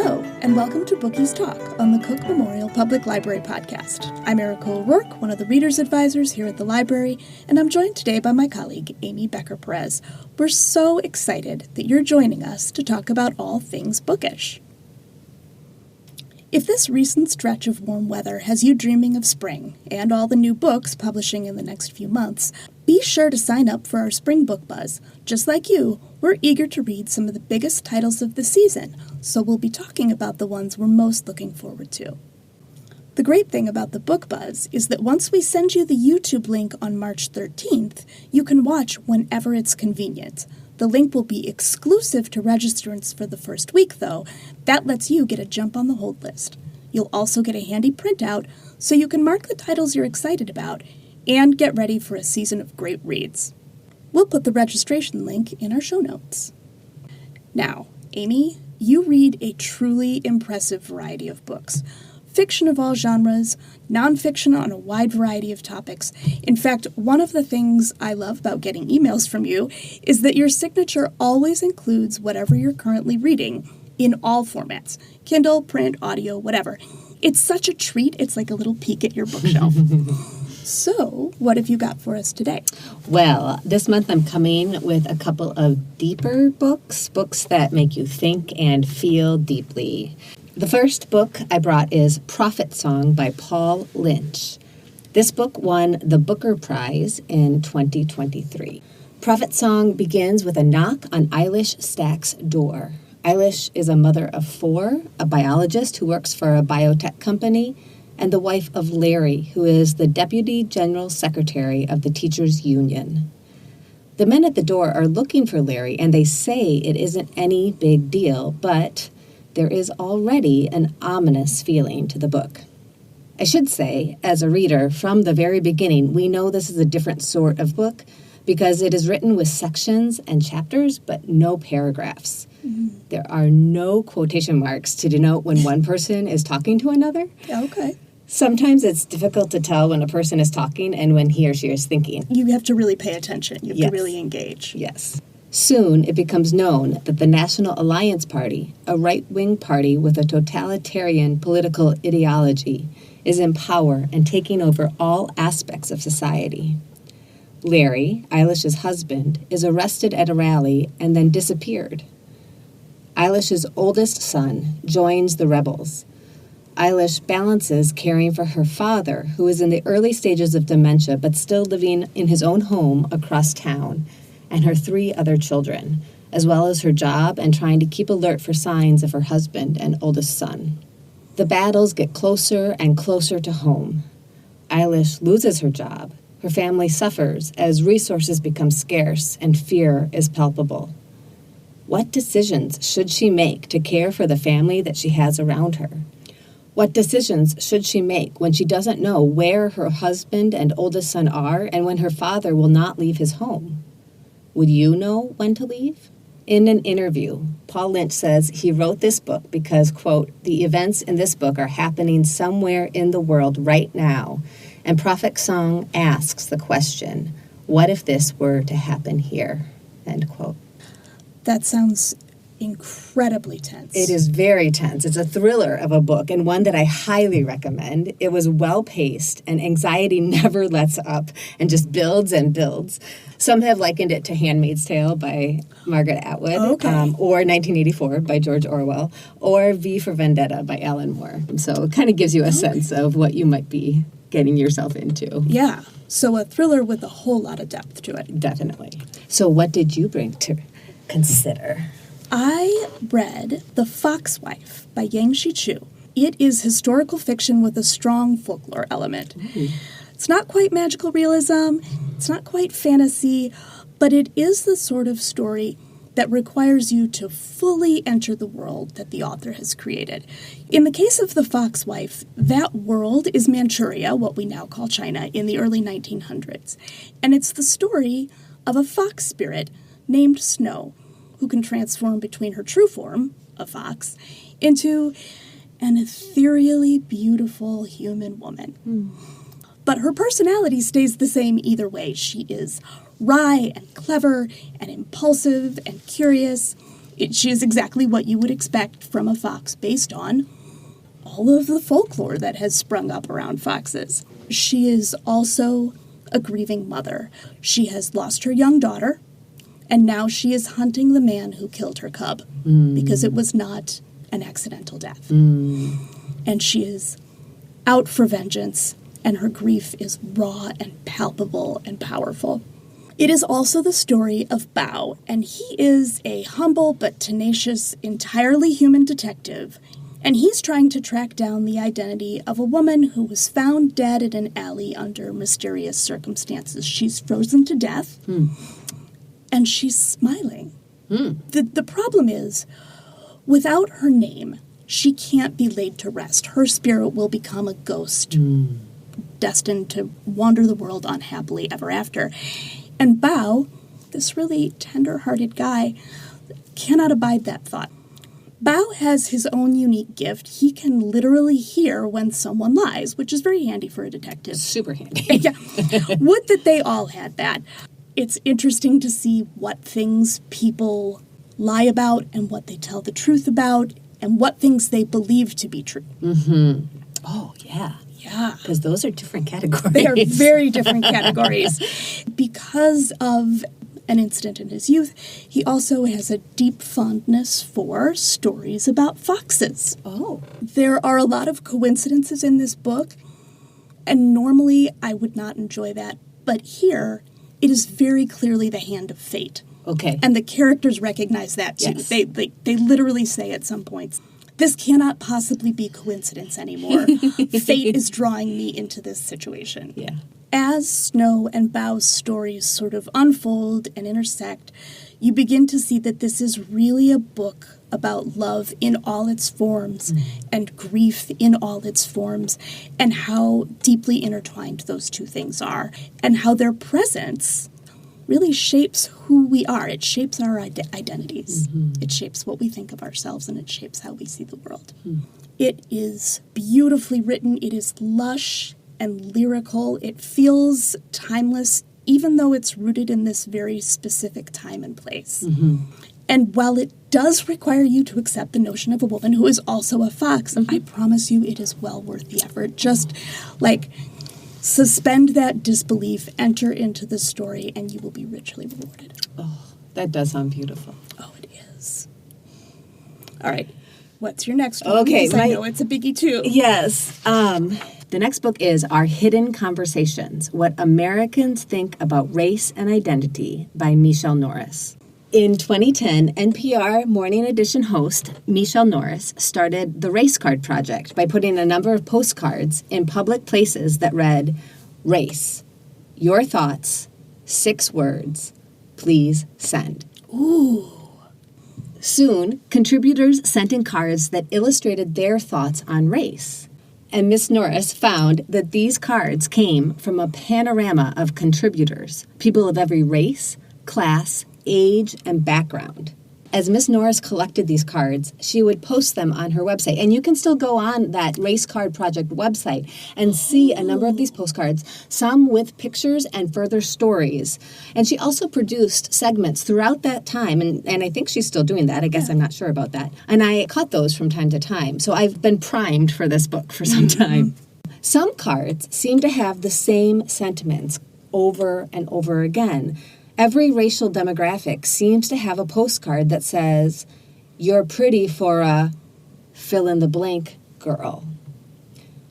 Hello, and welcome to Bookies Talk on the Cook Memorial Public Library podcast. I'm Erica O'Rourke, one of the Reader's Advisors here at the library, and I'm joined today by my colleague, Amy Becker-Perez. We're so excited that you're joining us to talk about all things bookish. If this recent stretch of warm weather has you dreaming of spring and all the new books publishing in the next few months, be sure to sign up for our Spring Book Buzz. Just like you, we're eager to read some of the biggest titles of the season, so we'll be talking about the ones we're most looking forward to. The great thing about the Book Buzz is that once we send you the YouTube link on March 13th, you can watch whenever it's convenient. The link will be exclusive to registrants for the first week, though. That lets you get a jump on the hold list. You'll also get a handy printout so you can mark the titles you're excited about and get ready for a season of great reads. We'll put the registration link in our show notes. Now, Amy, you read a truly impressive variety of books. Fiction of all genres, nonfiction on a wide variety of topics. In fact, one of the things I love about getting emails from you is that your signature always includes whatever you're currently reading in all formats. Kindle, print, audio, whatever. It's such a treat, it's like a little peek at your bookshelf. So, what have you got for us today? Well, this month I'm coming with a couple of deeper books that make you think and feel deeply. The first book I brought is Prophet Song by Paul Lynch. This book won the Booker Prize in 2023. Prophet Song begins with a knock on Eilish Stack's door. Eilish is a mother of four, a biologist who works for a biotech company, and the wife of Larry, who is the Deputy General Secretary of the Teachers Union. The men at the door are looking for Larry, and they say it isn't any big deal, but there is already an ominous feeling to the book. I should say, as a reader, from the very beginning, we know this is a different sort of book because it is written with sections and chapters, but no paragraphs. Mm-hmm. There are no quotation marks to denote when one person is talking to another. Okay. Sometimes it's difficult to tell when a person is talking and when he or she is thinking. You have to really pay attention. You have to really engage. Yes. Soon, it becomes known that the National Alliance Party, a right-wing party with a totalitarian political ideology, is in power and taking over all aspects of society. Larry, Eilish's husband, is arrested at a rally and then disappeared. Eilish's oldest son joins the rebels. Eilish balances caring for her father, who is in the early stages of dementia but still living in his own home across town, and her three other children, as well as her job and trying to keep alert for signs of her husband and oldest son. The battles get closer and closer to home. Eilish loses her job. Her family suffers as resources become scarce and fear is palpable. What decisions should she make to care for the family that she has around her? What decisions should she make when she doesn't know where her husband and oldest son are and when her father will not leave his home? Would you know when to leave? In an interview, Paul Lynch says he wrote this book because, quote, the events in this book are happening somewhere in the world right now, and Prophet Song asks the question, what if this were to happen here? End quote. That sounds incredibly tense. It is very tense. It's a thriller of a book and one that I highly recommend. It was well-paced and anxiety never lets up and just builds and builds. Some have likened it to Handmaid's Tale by Margaret Atwood, or 1984 by George Orwell, or V for Vendetta by Alan Moore. So it kind of gives you a sense of what you might be getting yourself into. Yeah, so a thriller with a whole lot of depth to it. Definitely. So what did you bring to consider? I read The Foxwife by Yang Shi-Chu. It is historical fiction with a strong folklore element. Ooh. It's not quite magical realism, it's not quite fantasy, but it is the sort of story that requires you to fully enter the world that the author has created. In the case of The Foxwife, that world is Manchuria, what we now call China, in the early 1900s. And it's the story of a fox spirit named Snow, who can transform between her true form, a fox, into an ethereally beautiful human woman. But her personality stays the same either way. She is wry and clever and impulsive and curious. She is exactly what you would expect from a fox based on all of the folklore that has sprung up around foxes. She is also a grieving mother. She has lost her young daughter, and now she is hunting the man who killed her cub because it was not an accidental death. And she is out for vengeance, and her grief is raw and palpable and powerful. It is also the story of Bao, and he is a humble but tenacious, entirely human detective, and he's trying to track down the identity of a woman who was found dead in an alley under mysterious circumstances. She's frozen to death, and she's smiling. The problem is, without her name, she can't be laid to rest. Her spirit will become a ghost, destined to wander the world unhappily ever after. And Bao, this really tender-hearted guy, cannot abide that thought. Bao has his own unique gift. He can literally hear when someone lies, which is very handy for a detective. Super handy. Yeah. Would that they all had that. It's interesting to see what things people lie about and what they tell the truth about and what things they believe to be true. Oh, yeah. Yeah. Because those are different categories. They are very different categories. Because of an incident in his youth, he also has a deep fondness for stories about foxes. Oh. There are a lot of coincidences in this book, and normally I would not enjoy that. But here, it is very clearly the hand of fate. Okay. And the characters recognize that, too. Yes. They literally say at some points, this cannot possibly be coincidence anymore. Fate is drawing me into this situation. Yeah. As Snow and Bao's stories sort of unfold and intersect, you begin to see that this is really a book about love in all its forms and grief in all its forms, and how deeply intertwined those two things are, and how their presence really shapes who we are. It shapes our identities. It shapes what we think of ourselves, and it shapes how we see the world. It is beautifully written. It is lush and lyrical. It feels timeless, even though it's rooted in this very specific time and place. And while it does require you to accept the notion of a woman who is also a fox, I promise you it is well worth the effort. Just, suspend that disbelief, enter into the story, and you will be richly rewarded. Oh, that does sound beautiful. Oh, it is. All right. What's your next one? Okay. I know it's a biggie, too. Yes. The next book is Our Hidden Conversations, What Americans Think About Race and Identity by Michelle Norris. In 2010, NPR Morning Edition host Michelle Norris started the Race Card Project by putting a number of postcards in public places that read, "Race, your thoughts, 6 words, please send." Ooh. Soon, contributors sent in cards that illustrated their thoughts on race. And Miss Norris found that these cards came from a panorama of contributors, people of every race, class, age, and background. As Miss Norris collected these cards, she would post them on her website. And you can still go on that Race Card Project website and see a number of these postcards, some with pictures and further stories. And she also produced segments throughout that time, and I think she's still doing that. I guess I'm not sure about that. And I caught those from time to time. So I've been primed for this book for some time. Some cards seem to have the same sentiments over and over again. Every racial demographic seems to have a postcard that says, "You're pretty for a fill-in-the-blank girl."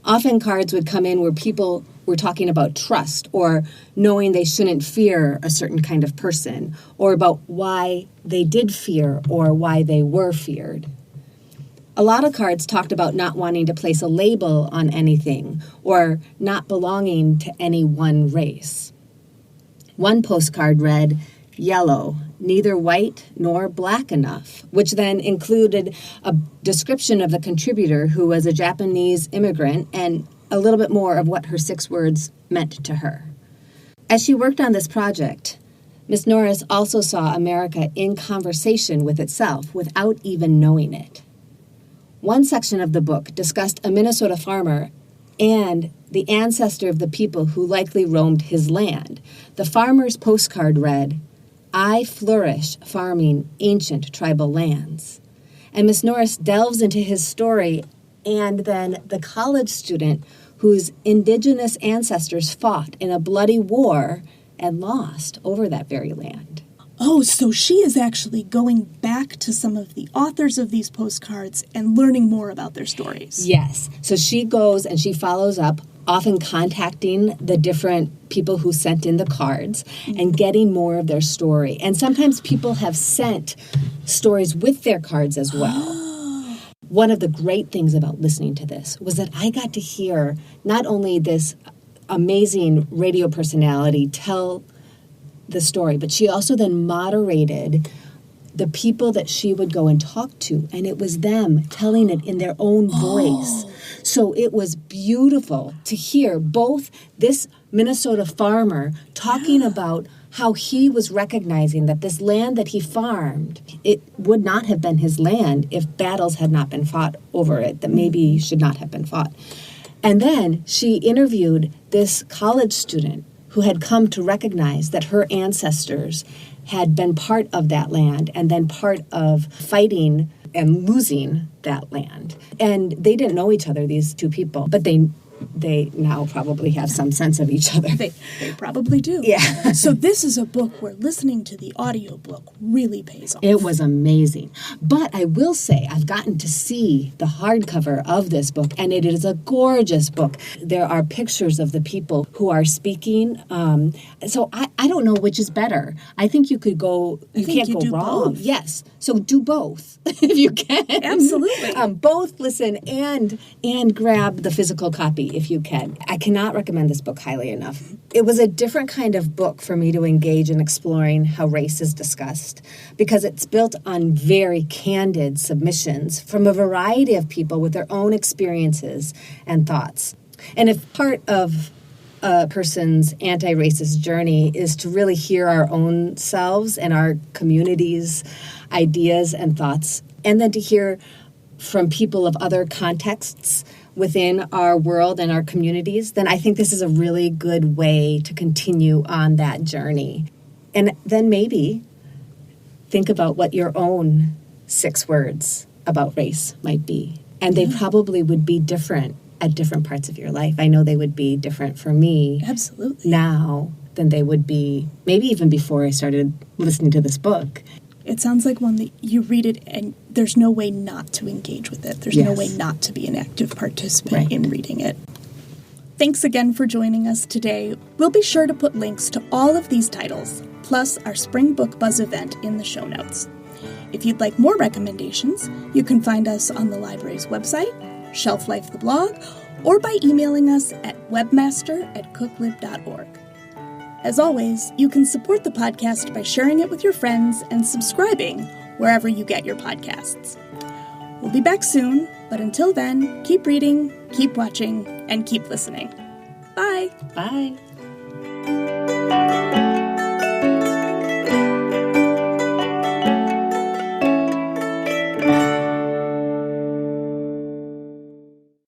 Often cards would come in where people were talking about trust or knowing they shouldn't fear a certain kind of person, or about why they did fear or why they were feared. A lot of cards talked about not wanting to place a label on anything or not belonging to any one race. One postcard read, "Yellow, neither white nor black enough," which then included a description of the contributor, who was a Japanese immigrant, and a little bit more of what her 6 words meant to her. As she worked on this project, Miss Norris also saw America in conversation with itself without even knowing it. One section of the book discussed a Minnesota farmer and the ancestor of the people who likely roamed his land. The farmer's postcard read, I flourish farming ancient tribal lands. And Miss Norris delves into his story, and then the college student whose indigenous ancestors fought in a bloody war and lost over that very land. Oh, so she is actually going back to some of the authors of these postcards and learning more about their stories. Yes. So she goes and she follows up, often contacting the different people who sent in the cards and getting more of their story. And sometimes people have sent stories with their cards as well. One of the great things about listening to this was that I got to hear not only this amazing radio personality tell the story, but she also then moderated the people that she would go and talk to, and it was them telling it in their own voice. So it was beautiful to hear both this Minnesota farmer talking about how he was recognizing that this land that he farmed, it would not have been his land if battles had not been fought over it, that maybe should not have been fought. And then she interviewed this college student who had come to recognize that her ancestors had been part of that land and then part of fighting and losing that land. And they didn't know each other, these two people, but they now probably have some sense of each other. They probably do. Yeah. So this is a book where listening to the audiobook really pays off. It was amazing. But I will say I've gotten to see the hardcover of this book, and it is a gorgeous book. There are pictures of the people who are speaking. So I don't know which is better. I think you could go, you can't go wrong. Both. Yes. So do both if you can. Absolutely. Both listen and grab the physical copy if you can. I cannot recommend this book highly enough. It was a different kind of book for me to engage in exploring how race is discussed, because it's built on very candid submissions from a variety of people with their own experiences and thoughts. And if part of a person's anti-racist journey is to really hear our own selves and our community's ideas and thoughts, and then to hear from people of other contexts within our world and our communities, then I think this is a really good way to continue on that journey. And then maybe think about what your own 6 words about race might be. And they probably would be different at different parts of your life. I know they would be different for me Absolutely. now than they would be maybe even before I started listening to this book. It sounds like one that you read it and there's no way not to engage with it. There's no way not to be an active participant in reading it. Thanks again for joining us today. We'll be sure to put links to all of these titles, plus our Spring Book Buzz event in the show notes. If you'd like more recommendations, you can find us on the library's website, Shelf Life the blog, or by emailing us at webmaster@cooklib.org. As always, you can support the podcast by sharing it with your friends and subscribing wherever you get your podcasts. We'll be back soon, but until then, keep reading, keep watching, and keep listening. Bye! Bye!